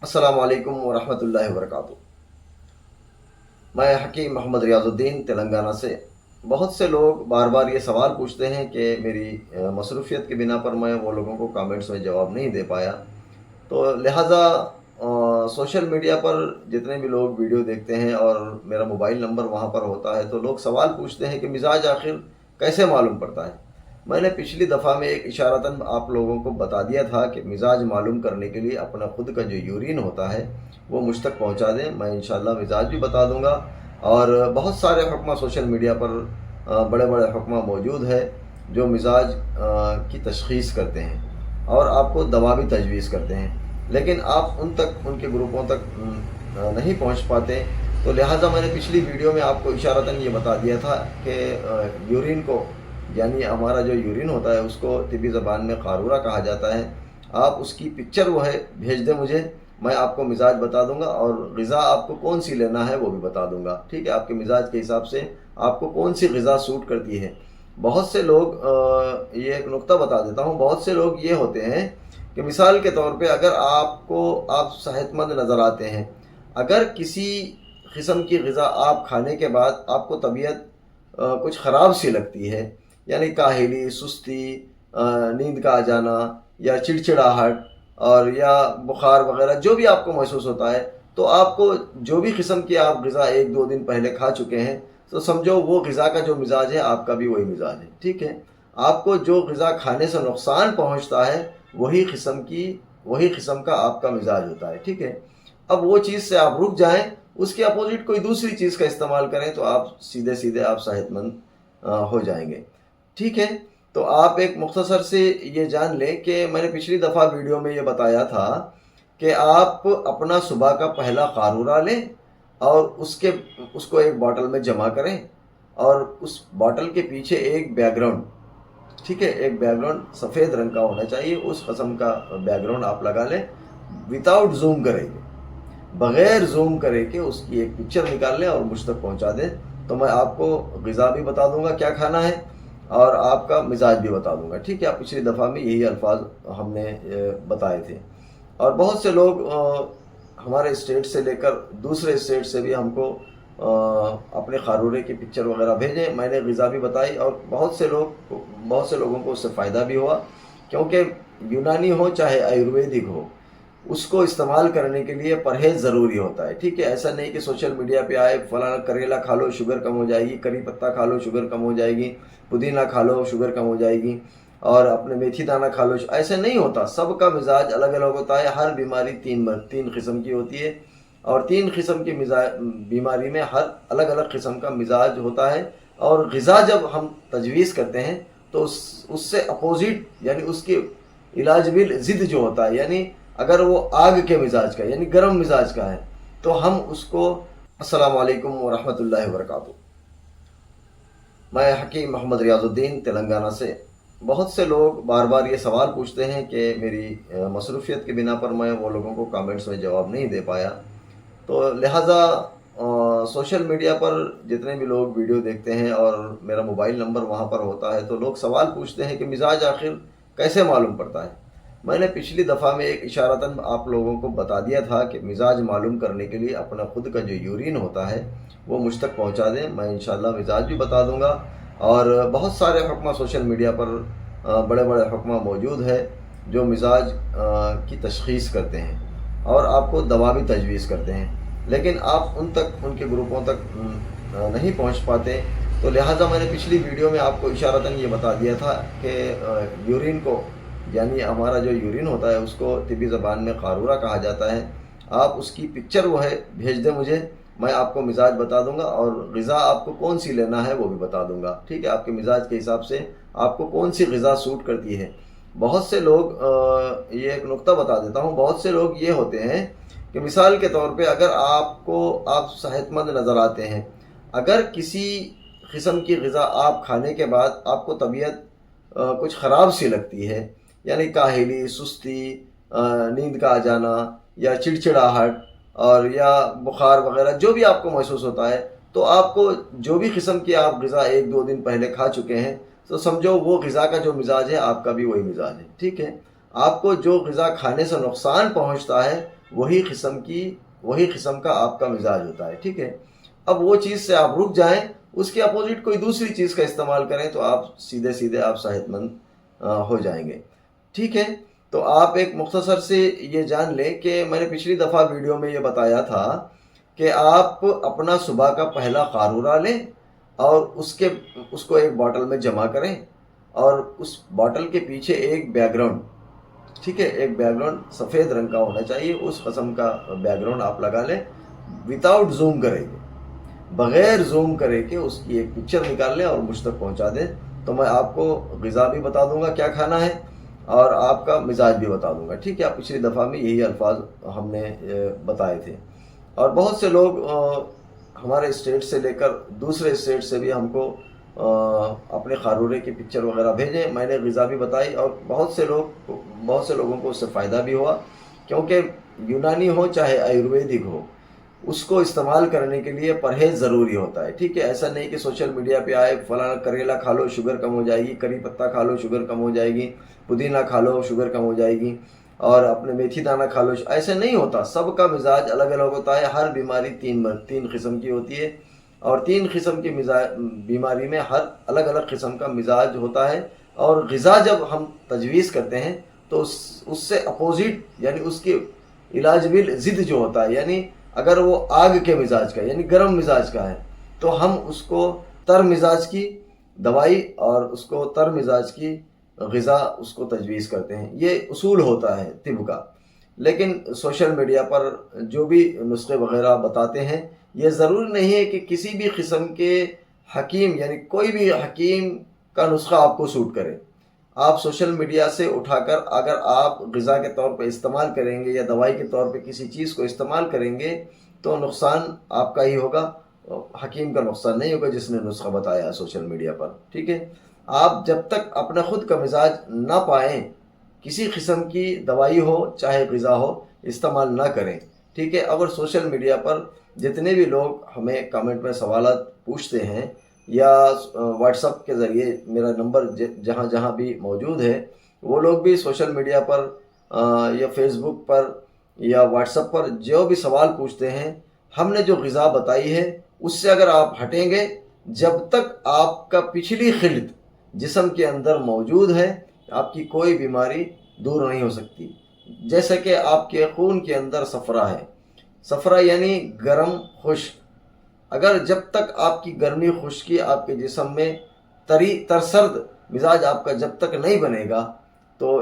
السلام علیکم ورحمۃ اللہ وبرکاتہ۔ میں حکیم محمد ریاض الدین تلنگانہ سے۔ بہت سے لوگ بار بار یہ سوال پوچھتے ہیں کہ میری مصروفیت کی بنا پر میں وہ لوگوں کو کامنٹس میں جواب نہیں دے پایا، تو لہٰذا سوشل میڈیا پر جتنے بھی لوگ ویڈیو دیکھتے ہیں اور میرا موبائل نمبر وہاں پر ہوتا ہے تو لوگ سوال پوچھتے ہیں کہ مزاج آخر کیسے معلوم پڑتا ہے۔ میں نے پچھلی دفعہ میں ایک اشارتاً آپ لوگوں کو بتا دیا تھا کہ مزاج معلوم کرنے کے لیے اپنا خود کا جو یورین ہوتا ہے وہ مجھ تک پہنچا دیں، میں انشاءاللہ مزاج بھی بتا دوں گا۔ اور بہت سارے حکمہ سوشل میڈیا پر بڑے بڑے حکمہ موجود ہے جو مزاج کی تشخیص کرتے ہیں اور آپ کو دوا بھی تجویز کرتے ہیں، لیکن آپ ان تک ان کے گروپوں تک نہیں پہنچ پاتے، تو لہٰذا میں نے پچھلی ویڈیو میں آپ کو اشارتاً یہ بتا دیا تھا کہ یورین کو، یعنی ہمارا جو یورین ہوتا ہے اس کو طبی زبان میں قارورہ کہا جاتا ہے، آپ اس کی پکچر وہ ہے بھیج دیں مجھے، میں آپ کو مزاج بتا دوں گا اور غذا آپ کو کون سی لینا ہے وہ بھی بتا دوں گا، ٹھیک ہے؟ آپ کے مزاج کے حساب سے آپ کو کون سی غذا سوٹ کرتی ہے۔ بہت سے لوگ یہ ایک نقطہ بتا دیتا ہوں، بہت سے لوگ یہ ہوتے ہیں کہ مثال کے طور پہ اگر آپ صحت مند نظر آتے ہیں، اگر کسی قسم کی غذا آپ کھانے کے بعد آپ کو طبیعت کچھ خراب سی لگتی ہے، یعنی کاہلی، سستی، نیند کا آ جانا یا چڑچڑاہٹ اور یا بخار وغیرہ جو بھی آپ کو محسوس ہوتا ہے، تو آپ کو جو بھی قسم کی آپ غذا ایک دو دن پہلے کھا چکے ہیں تو سمجھو وہ غذا کا جو مزاج ہے آپ کا بھی وہی مزاج ہے، ٹھیک ہے؟ آپ کو جو غذا کھانے سے نقصان پہنچتا ہے وہی قسم کا آپ کا مزاج ہوتا ہے، ٹھیک ہے؟ اب وہ چیز سے آپ رک جائیں، اس کے اپوزٹ کوئی دوسری چیز کا استعمال کریں تو آپ سیدھے آپ صحت مند ہو جائیں گے، ٹھیک ہے؟ تو آپ ایک مختصر سے یہ جان لیں کہ میں نے پچھلی دفعہ ویڈیو میں یہ بتایا تھا کہ آپ اپنا صبح کا پہلا قارورہ لیں اور اس کو ایک باٹل میں جمع کریں اور اس باٹل کے پیچھے ایک بیک گراؤنڈ، ٹھیک ہے، ایک بیک گراؤنڈ سفید رنگ کا ہونا چاہیے، اس قسم کا بیک گراؤنڈ آپ لگا لیں، وداؤٹ زوم کریں گے، بغیر زوم کرے کہ اس کی ایک پکچر نکال لیں اور مجھ تک پہنچا دیں، تو میں آپ کو غذا بھی بتا دوں گا کیا کھانا ہے اور آپ کا مزاج بھی بتا دوں گا، ٹھیک ہے؟ پچھلی دفعہ میں یہی الفاظ ہم نے بتائے تھے۔ اور بہت سے لوگ ہمارے اسٹیٹ سے لے کر دوسرے اسٹیٹ سے بھی ہم کو اپنے قارورے کی پکچر وغیرہ بھیجیں، میں نے غذا بھی بتائی اور بہت سے لوگوں کو اس سے فائدہ بھی ہوا، کیونکہ یونانی ہو چاہے آیورویدک ہو، اس کو استعمال کرنے کے لیے پرہیز ضروری ہوتا ہے، ٹھیک ہے؟ ایسا نہیں کہ سوشل میڈیا پہ آئے فلانا کریلا کھا لو شوگر کم ہو جائے گی، کری پتہ کھا لو شوگر کم ہو جائے گی، پودینہ کھا لو شوگر کم ہو جائے گی، اور اپنے میتھی دانہ کھا لو، ایسے نہیں ہوتا، سب کا مزاج الگ الگ ہوتا ہے، ہر بیماری تین قسم کی ہوتی ہے اور تین قسم کی بیماری میں ہر الگ الگ قسم کا مزاج ہوتا ہے، اور غذا جب ہم تجویز کرتے ہیں تو اس سے اپوزٹ، یعنی اس کی علاج ضد جو ہوتا ہے، یعنی اگر وہ آگ کے مزاج کا یعنی گرم مزاج کا ہے تو ہم اس کو السلام علیکم ورحمۃ اللہ وبرکاتہ۔ میں حکیم محمد ریاض الدین تلنگانہ سے۔ بہت سے لوگ بار بار یہ سوال پوچھتے ہیں کہ میری مصروفیت کی بنا پر میں وہ لوگوں کو کامنٹس میں جواب نہیں دے پایا، تو لہٰذا سوشل میڈیا پر جتنے بھی لوگ ویڈیو دیکھتے ہیں اور میرا موبائل نمبر وہاں پر ہوتا ہے تو لوگ سوال پوچھتے ہیں کہ مزاج آخر کیسے معلوم پڑتا ہے۔ میں نے پچھلی دفعہ میں ایک اشارتاً آپ لوگوں کو بتا دیا تھا کہ مزاج معلوم کرنے کے لیے اپنا خود کا جو یورین ہوتا ہے وہ مجھ تک پہنچا دیں، میں انشاءاللہ مزاج بھی بتا دوں گا۔ اور بہت سارے حکمہ سوشل میڈیا پر بڑے بڑے حکمہ موجود ہے جو مزاج کی تشخیص کرتے ہیں اور آپ کو دوا بھی تجویز کرتے ہیں، لیکن آپ ان کے گروپوں تک نہیں پہنچ پاتے، تو لہٰذا میں نے پچھلی ویڈیو میں آپ کو اشارتاً یہ بتا دیا تھا کہ یورین کو، یعنی ہمارا جو یورین ہوتا ہے اس کو طبی زبان میں قارورہ کہا جاتا ہے، آپ اس کی پکچر وہ ہے بھیج دیں مجھے، میں آپ کو مزاج بتا دوں گا اور غذا آپ کو کون سی لینا ہے وہ بھی بتا دوں گا، ٹھیک ہے؟ آپ کے مزاج کے حساب سے آپ کو کون سی غذا سوٹ کرتی ہے۔ بہت سے لوگ یہ ایک نقطہ بتا دیتا ہوں، بہت سے لوگ یہ ہوتے ہیں کہ مثال کے طور پہ اگر آپ صحت مند نظر آتے ہیں، اگر کسی قسم کی غذا آپ کھانے کے بعد آپ کو طبیعت کچھ خراب سی لگتی ہے، یعنی کاہلی، سستی، نیند کا آ جانا یا چڑچڑاہٹ اور یا بخار وغیرہ جو بھی آپ کو محسوس ہوتا ہے، تو آپ کو جو بھی قسم کی آپ غذا ایک دو دن پہلے کھا چکے ہیں تو سمجھو وہ غذا کا جو مزاج ہے آپ کا بھی وہی مزاج ہے، ٹھیک ہے؟ آپ کو جو غذا کھانے سے نقصان پہنچتا ہے وہی قسم کا آپ کا مزاج ہوتا ہے، ٹھیک ہے۔ اب وہ چیز سے آپ رک جائیں، اس کے اپوزٹ کوئی دوسری چیز کا استعمال کریں تو آپ سیدھے آپ صحت مند ہو جائیں گے، ٹھیک ہے۔ تو آپ ایک مختصر سے یہ جان لیں کہ میں نے پچھلی دفعہ ویڈیو میں یہ بتایا تھا کہ آپ اپنا صبح کا پہلا قارورہ لیں اور اس کو ایک باٹل میں جمع کریں، اور اس باٹل کے پیچھے ایک بیک گراؤنڈ، ٹھیک ہے، ایک بیک گراؤنڈ سفید رنگ کا ہونا چاہیے، اس قسم کا بیک گراؤنڈ آپ لگا لیں، وداؤٹ زوم کریں گے، بغیر زوم کرے کہ اس کی ایک پکچر نکال لیں اور مجھ تک پہنچا دیں، تو میں آپ کو غذا بھی بتا دوں گا کیا کھانا ہے اور آپ کا مزاج بھی بتا دوں گا، ٹھیک ہے۔ پچھلی دفعہ میں یہی الفاظ ہم نے بتائے تھے، اور بہت سے لوگ ہمارے اسٹیٹ سے لے کر دوسرے اسٹیٹ سے بھی ہم کو اپنے قارورے کی پکچر وغیرہ بھیجیں، میں نے غذا بھی بتائی، اور بہت سے لوگوں کو اس سے فائدہ بھی ہوا، کیونکہ یونانی ہو چاہے آیورویدک ہو، اس کو استعمال کرنے کے لیے پرہیز ضروری ہوتا ہے، ٹھیک ہے۔ ایسا نہیں کہ سوشل میڈیا پہ آئے فلانا کریلا کھا لو شوگر کم ہو جائے گی، کری پتہ کھا لو شوگر کم ہو جائے گی، پودینہ کھا لو شوگر کم ہو جائے گی، اور اپنے میتھی دانہ کھا لو، ایسے نہیں ہوتا۔ سب کا مزاج الگ الگ ہوتا ہے، ہر بیماری تین قسم کی ہوتی ہے، اور تین قسم کی بیماری میں ہر الگ الگ قسم کا مزاج ہوتا ہے، اور غذا جب ہم تجویز کرتے ہیں تو اس سے اپوزٹ، یعنی اس کی علاج ضد جو ہوتا ہے، یعنی اگر وہ آگ کے مزاج کا یعنی گرم مزاج کا ہے تو ہم اس کو تر مزاج کی دوائی اور اس کو تر مزاج کی غذا اس کو تجویز کرتے ہیں، یہ اصول ہوتا ہے طب کا۔ لیکن سوشل میڈیا پر جو بھی نسخے وغیرہ بتاتے ہیں، یہ ضروری نہیں ہے کہ کسی بھی قسم کے حکیم، یعنی کوئی بھی حکیم کا نسخہ آپ کو سوٹ کرے۔ آپ سوشل میڈیا سے اٹھا کر اگر آپ غذا کے طور پہ استعمال کریں گے یا دوائی کے طور پہ کسی چیز کو استعمال کریں گے تو نقصان آپ کا ہی ہوگا، حکیم کا نقصان نہیں ہوگا جس نے نسخہ بتایا سوشل میڈیا پر، ٹھیک ہے۔ آپ جب تک اپنا خود کا مزاج نہ پائیں، کسی قسم کی دوائی ہو چاہے غذا ہو استعمال نہ کریں، ٹھیک ہے۔ اگر سوشل میڈیا پر جتنے بھی لوگ ہمیں کمنٹ میں سوالات پوچھتے ہیں یا واٹس ایپ کے ذریعے میرا نمبر جہاں جہاں بھی موجود ہے، وہ لوگ بھی سوشل میڈیا پر یا فیس بک پر یا واٹس ایپ پر جو بھی سوال پوچھتے ہیں، ہم نے جو غذا بتائی ہے اس سے اگر آپ ہٹیں گے، جب تک آپ کا پچھلی خلط جسم کے اندر موجود ہے آپ کی کوئی بیماری دور نہیں ہو سکتی۔ جیسے کہ آپ کے خون کے اندر صفرا ہے، صفرا یعنی گرم خشک، اگر جب تک آپ کی گرمی خشکی آپ کے جسم میں ترسرد مزاج آپ کا جب تک نہیں بنے گا تو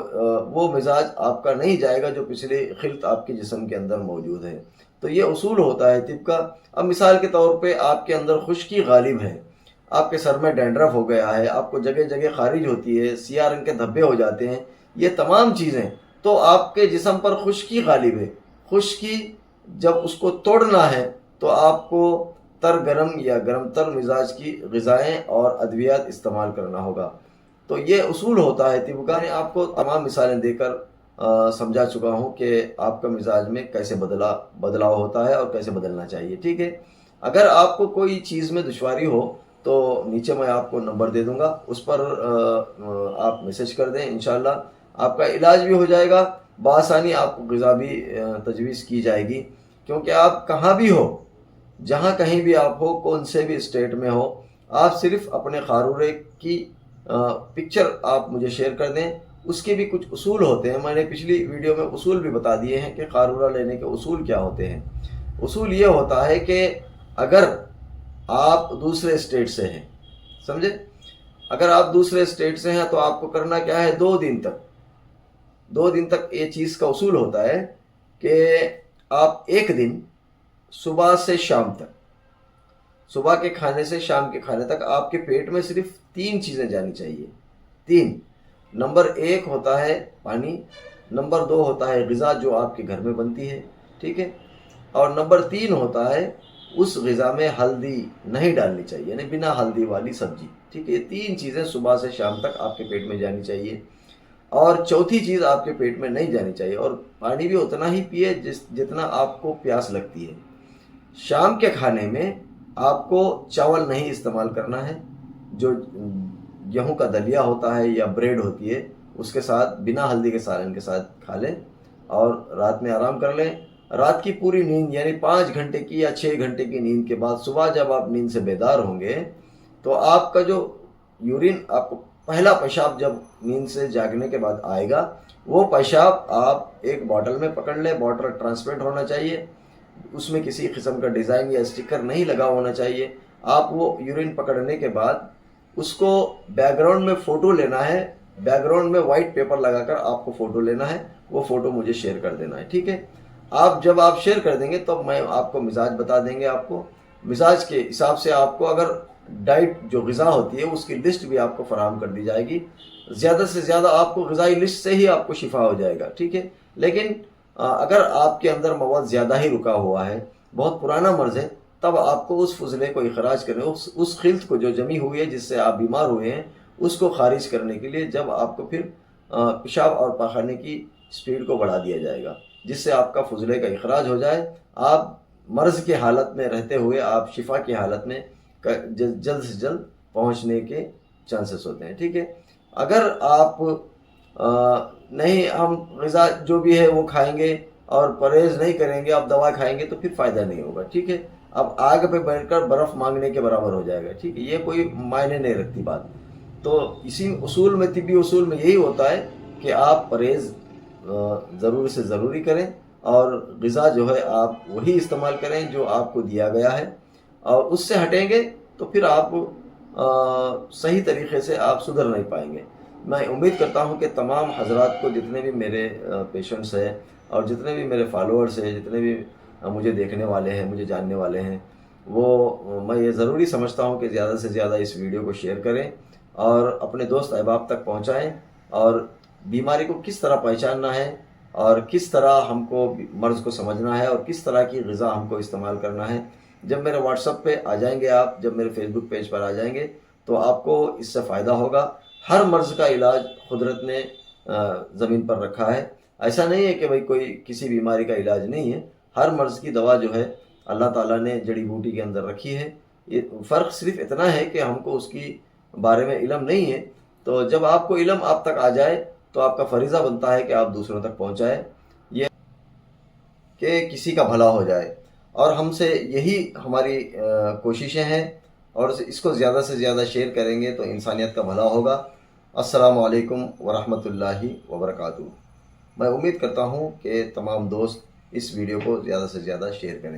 وہ مزاج آپ کا نہیں جائے گا جو پچھلے خلط آپ کے جسم کے اندر موجود ہے۔ تو یہ اصول ہوتا ہے طب کا۔ اب مثال کے طور پہ آپ کے اندر خشکی غالب ہے، آپ کے سر میں ڈینڈرف ہو گیا ہے، آپ کو جگہ جگہ خارج ہوتی ہے، سیاہ رنگ کے دھبے ہو جاتے ہیں، یہ تمام چیزیں تو آپ کے جسم پر خشکی غالب ہے۔ خشکی جب اس کو توڑنا ہے تو آپ کو تر گرم یا گرم تر مزاج کی غذائیں اور ادویات استعمال کرنا ہوگا۔ تو یہ اصول ہوتا ہے طب کا۔ میں آپ کو تمام مثالیں دے کر سمجھا چکا ہوں کہ آپ کا مزاج میں کیسے بدلاؤ ہوتا ہے اور کیسے بدلنا چاہیے، ٹھیک ہے۔ اگر آپ کو کوئی چیز میں دشواری ہو تو نیچے میں آپ کو نمبر دے دوں گا، اس پر آپ میسج کر دیں، انشاءاللہ آپ کا علاج بھی ہو جائے گا، بآسانی آپ کو غذا بھی تجویز کی جائے گی، کیونکہ آپ کہاں بھی ہو، جہاں کہیں بھی آپ ہو، کون سے بھی اسٹیٹ میں ہو، آپ صرف اپنے قارورے کی پکچر آپ مجھے شیئر کر دیں۔ اس کے بھی کچھ اصول ہوتے ہیں، میں نے پچھلی ویڈیو میں اصول بھی بتا دیے ہیں کہ قارورہ لینے کے اصول کیا ہوتے ہیں۔ اصول یہ ہوتا ہے کہ اگر آپ دوسرے اسٹیٹ سے ہیں، سمجھے، اگر آپ دوسرے اسٹیٹ سے ہیں تو آپ کو کرنا کیا ہے، 2 دن تک یہ چیز کا اصول ہوتا ہے کہ آپ ایک دن صبح سے شام تک، صبح کے کھانے سے شام کے کھانے تک آپ کے پیٹ میں صرف 3 چیزیں جانی چاہیے، 3۔ نمبر 1 ہوتا ہے پانی، نمبر 2 ہوتا ہے غذا جو آپ کے گھر میں بنتی ہے، ٹھیک ہے، اور نمبر 3 ہوتا ہے اس غذا میں ہلدی نہیں ڈالنی چاہیے، یعنی بنا ہلدی والی سبزی، ٹھیک ہے۔ یہ 3 چیزیں صبح سے شام تک آپ کے پیٹ میں جانی چاہیے، اور چوتھی چیز آپ کے پیٹ میں نہیں جانی چاہیے، اور پانی بھی اتنا ہی پیے جتنا آپ کو پیاس لگتی ہے۔ شام کے کھانے میں آپ کو چاول نہیں استعمال کرنا ہے، جو گیہوں کا دلیا ہوتا ہے یا بریڈ ہوتی ہے اس کے ساتھ بنا ہلدی کے سالن کے ساتھ کھا لیں اور رات میں آرام کر لیں، رات کی پوری نیند یعنی 5 گھنٹے کی یا 6 گھنٹے کی نیند کے بعد صبح جب آپ نیند سے بیدار ہوں گے تو آپ کا جو یورین، آپ کو پہلا پیشاب جب نیند سے جاگنے کے بعد آئے گا، وہ پیشاب آپ ایک باٹل میں پکڑ لیں. باٹل ٹرانسپیرنٹ ہونا چاہیے، اس میں کسی قسم کا ڈیزائن یا اسٹیکر نہیں لگا ہونا چاہیے. آپ وہ یورین پکڑنے کے بعد اس کو بیک گراؤنڈ میں فوٹو لینا ہے، بیک گراؤنڈ میں وائٹ پیپر لگا کر آپ کو فوٹو لینا ہے، وہ فوٹو مجھے شیئر کر دینا ہے. ٹھیک ہے؟ جب آپ شیئر کر دیں گے تو میں آپ کو مزاج بتا دیں گے. آپ کو مزاج کے حساب سے آپ کو اگر ڈائٹ جو غذا ہوتی ہے اس کی لسٹ بھی آپ کو فراہم کر دی جائے گی. زیادہ سے زیادہ آپ کو غذائی لسٹ سے ہی آپ کو شفا ہو جائے گا. ٹھیک ہے؟ لیکن اگر آپ کے اندر مواد زیادہ ہی رکا ہوا ہے، بہت پرانا مرض ہے، تب آپ کو اس فضلے کو اخراج کرنے، اس خلط کو جو جمی ہوئی ہے جس سے آپ بیمار ہوئے ہیں، اس کو خارج کرنے کے لیے جب آپ کو پھر پیشاب اور پاخانے کی سپیڈ کو بڑھا دیا جائے گا، جس سے آپ کا فضلے کا اخراج ہو جائے. آپ مرض کے حالت میں رہتے ہوئے آپ شفا کی حالت میں جلد سے جلد پہنچنے کے چانسز ہوتے ہیں. ٹھیک ہے؟ اگر آپ نہیں، ہم غذا جو بھی ہے وہ کھائیں گے اور پرہیز نہیں کریں گے، آپ دوا کھائیں گے تو پھر فائدہ نہیں ہوگا. ٹھیک ہے؟ اب آگ پہ بیٹھ کر برف مانگنے کے برابر ہو جائے گا. ٹھیک ہے؟ یہ کوئی معنی نہیں رکھتی بات. تو اسی اصول میں، طبی اصول میں یہی ہوتا ہے کہ آپ پرہیز ضروری سے ضروری کریں، اور غذا جو ہے آپ وہی استعمال کریں جو آپ کو دیا گیا ہے، اور اس سے ہٹیں گے تو پھر آپ صحیح طریقے سے آپ سدھر نہیں پائیں گے. میں امید کرتا ہوں کہ تمام حضرات کو، جتنے بھی میرے پیشنٹس ہیں اور جتنے بھی میرے فالوورس ہیں، جتنے بھی مجھے دیکھنے والے ہیں، مجھے جاننے والے ہیں، وہ میں یہ ضروری سمجھتا ہوں کہ زیادہ سے زیادہ اس ویڈیو کو شیئر کریں اور اپنے دوست احباب تک پہنچائیں، اور بیماری کو کس طرح پہچاننا ہے اور کس طرح ہم کو مرض کو سمجھنا ہے اور کس طرح کی غذا ہم کو استعمال کرنا ہے. جب میرے واٹس ایپ پہ آ جائیں گے آپ، جب میرے فیس بک پیج پر آ جائیں گے تو آپ کو اس سے فائدہ ہوگا. ہر مرض کا علاج قدرت نے زمین پر رکھا ہے. ایسا نہیں ہے کہ بھئی کوئی کسی بیماری کا علاج نہیں ہے. ہر مرض کی دوا جو ہے اللہ تعالیٰ نے جڑی بوٹی کے اندر رکھی ہے. یہ فرق صرف اتنا ہے کہ ہم کو اس کی بارے میں علم نہیں ہے. تو جب آپ کو علم آپ تک آ جائے تو آپ کا فریضہ بنتا ہے کہ آپ دوسروں تک پہنچائیں، یہ کہ کسی کا بھلا ہو جائے. اور ہم سے یہی ہماری کوششیں ہیں، اور اس کو زیادہ سے زیادہ شیئر کریں گے تو انسانیت کا بھلا ہوگا. السلام علیکم ورحمۃ اللہ وبرکاتہ. میں امید کرتا ہوں کہ تمام دوست اس ویڈیو کو زیادہ سے زیادہ شیئر کریں.